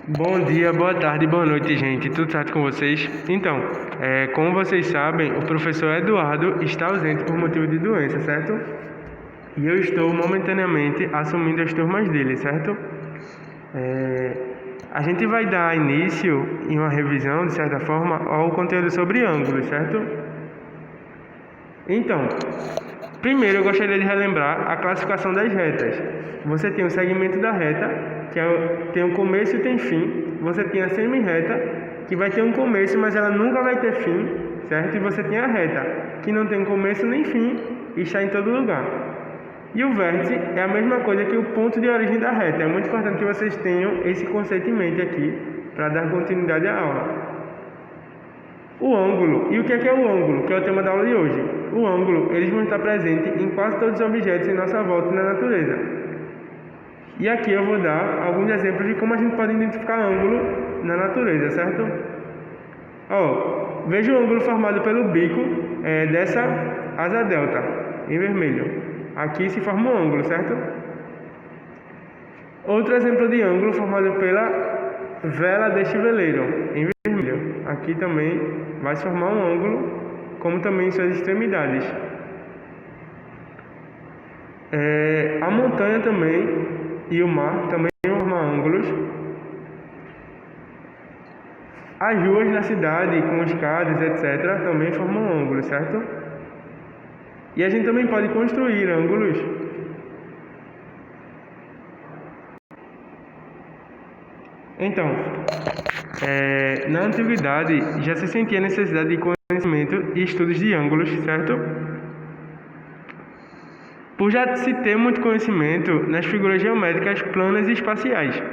Bom dia, boa tarde, boa noite, gente. Tudo certo com vocês? Então, como vocês sabem, o professor Eduardo está ausente por motivo de doença, certo? E eu estou momentaneamente assumindo as turmas dele, certo? É, a gente vai dar início em uma revisão, de certa forma, ao conteúdo sobre ângulos, certo? Então, primeiro eu gostaria de relembrar a classificação das retas. Você tem o segmento da reta, tem um começo e tem fim. Você tem a semi-reta, que vai ter um começo, mas ela nunca vai ter fim, certo? E você tem a reta, que não tem começo nem fim e está em todo lugar. E o vértice é a mesma coisa que o ponto de origem da reta. É muito importante que vocês tenham esse conceito em mente aqui, para dar continuidade à aula. O ângulo. E o que é o ângulo? Que é o tema da aula de hoje. O ângulo, eles vão estar presentes em quase todos os objetos em nossa volta e na natureza. E aqui eu vou dar alguns exemplos de como a gente pode identificar ângulo na natureza, certo? Veja o ângulo formado pelo bico dessa asa delta, em vermelho. Aqui se forma um ângulo, certo? Outro exemplo de ângulo formado pela vela deste veleiro, em vermelho. Aqui também vai se formar um ângulo, como também em suas extremidades. A montanha também e o mar também vão formar ângulos. As ruas da cidade, com escadas, etc., também formam ângulos, certo? E a gente também pode construir ângulos. Então, na antiguidade já se sentia a necessidade de conhecimento e estudos de ângulos, certo? Por já se ter muito conhecimento nas figuras geométricas planas e espaciais.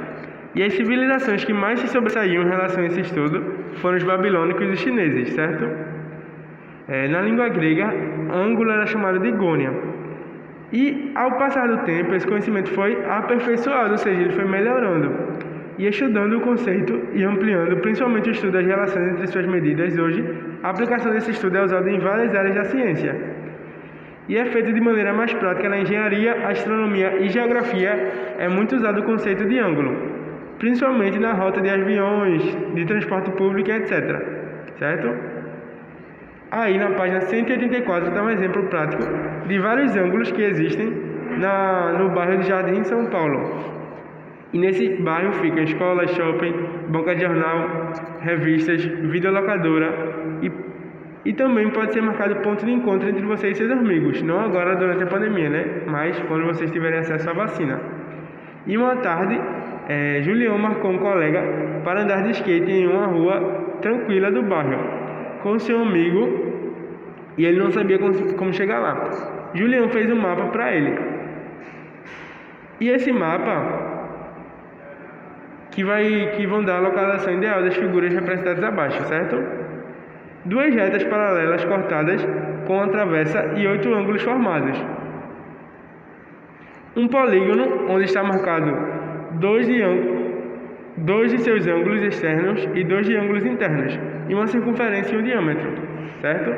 E as civilizações que mais se sobressaíam em relação a esse estudo foram os babilônicos e os chineses, certo? Na língua grega, ângulo era chamado de gônia. E ao passar do tempo, esse conhecimento foi aperfeiçoado, ou seja, ele foi melhorando. E estudando o conceito e ampliando, principalmente o estudo das relações entre suas medidas, hoje, a aplicação desse estudo é usada em várias áreas da ciência. E é feito de maneira mais prática na engenharia, astronomia e geografia, é muito usado o conceito de ângulo, principalmente na rota de aviões, de transporte público, etc. Certo? Aí na página 184 está um exemplo prático de vários ângulos que existem no bairro de Jardim, São Paulo. E nesse bairro ficam escolas, shopping, banca de jornal, revistas, videolocadora e também pode ser marcado ponto de encontro entre você e seus amigos, não agora durante a pandemia, né? Mas quando vocês tiverem acesso à vacina. E uma tarde, Julião marcou um colega para andar de skate em uma rua tranquila do bairro, com seu amigo, e ele não sabia como chegar lá. Julião fez um mapa para ele. E esse mapa que vão dar a localização ideal das figuras representadas abaixo, certo? 2 retas paralelas cortadas com uma travessa e 8 ângulos formados. Um polígono onde está marcado 2 de seus ângulos externos e 2 de ângulos internos, e uma circunferência e um diâmetro, certo?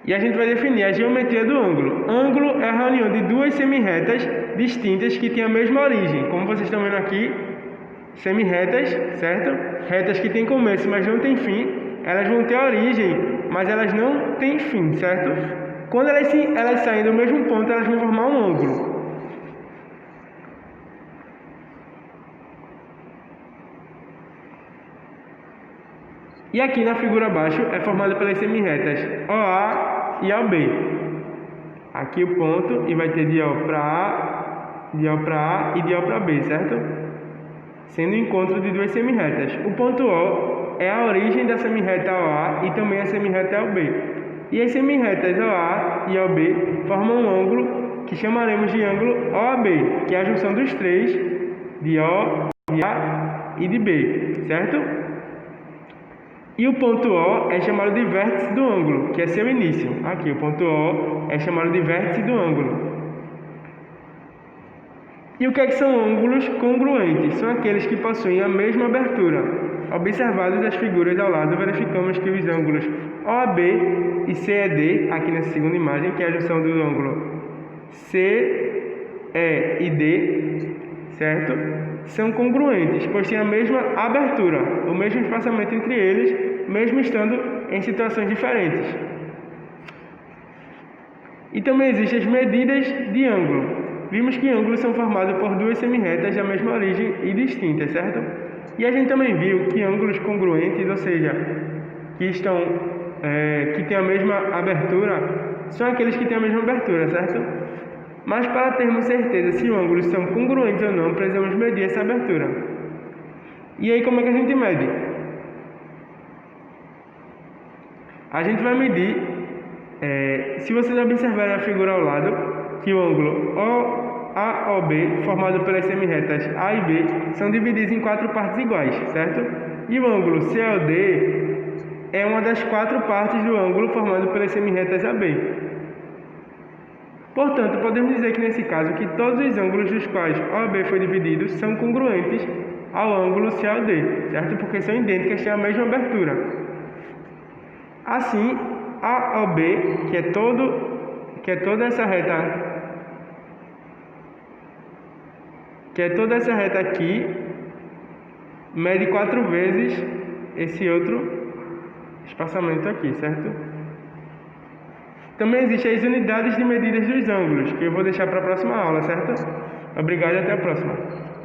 E a gente vai definir a geometria do ângulo. Ângulo é a reunião de 2 semi-retas distintas que têm a mesma origem. Como vocês estão vendo aqui, semi-retas, certo? Retas que têm começo, mas não têm fim. Elas vão ter origem, mas elas não têm fim, certo? Quando elas saem do mesmo ponto, elas vão formar um ângulo. E aqui na figura abaixo é formado pelas semi-retas OA e OB. Aqui o ponto e vai ter de O para A, de O para A e de O para B, certo? Sendo o encontro de 2 semi-retas. O ponto O é a origem da semi-reta OA e também a semi-reta OB. E as semi-retas OA e OB formam um ângulo que chamaremos de ângulo OAB, que é a junção dos 3 de O, de A e de B, certo? E o ponto O é chamado de vértice do ângulo, que é seu início. Aqui, o ponto O é chamado de vértice do ângulo. E o que são ângulos congruentes? São aqueles que possuem a mesma abertura. Observadas as figuras ao lado, verificamos que os ângulos OAB e CED, aqui nessa segunda imagem, que é a junção do ângulo E e D, certo? São congruentes, pois têm a mesma abertura, o mesmo espaçamento entre eles, mesmo estando em situações diferentes. E também existem as medidas de ângulo. Vimos que ângulos são formados por duas semirretas da mesma origem e distintas, certo? E a gente também viu que ângulos congruentes, ou seja, que têm a mesma abertura, são aqueles que têm a mesma abertura, certo? Mas para termos certeza se os ângulos são congruentes ou não, precisamos medir essa abertura. E aí como é que a gente mede? A gente vai medir, se vocês observarem a figura ao lado, que o ângulo AOB, formado pelas semirretas A e B, são divididos em 4 partes iguais, certo? E o ângulo COD é uma das 4 partes do ângulo formado pelas semirretas AB. Portanto, podemos dizer que nesse caso que todos os ângulos dos quais OAB foi dividido são congruentes ao ângulo COD, certo? Porque são idênticas, têm a mesma abertura. Assim, AOB, que é toda essa reta aqui, mede 4 vezes esse outro espaçamento aqui, certo? Também existem as unidades de medidas dos ângulos, que eu vou deixar para a próxima aula, certo? Obrigado e até a próxima.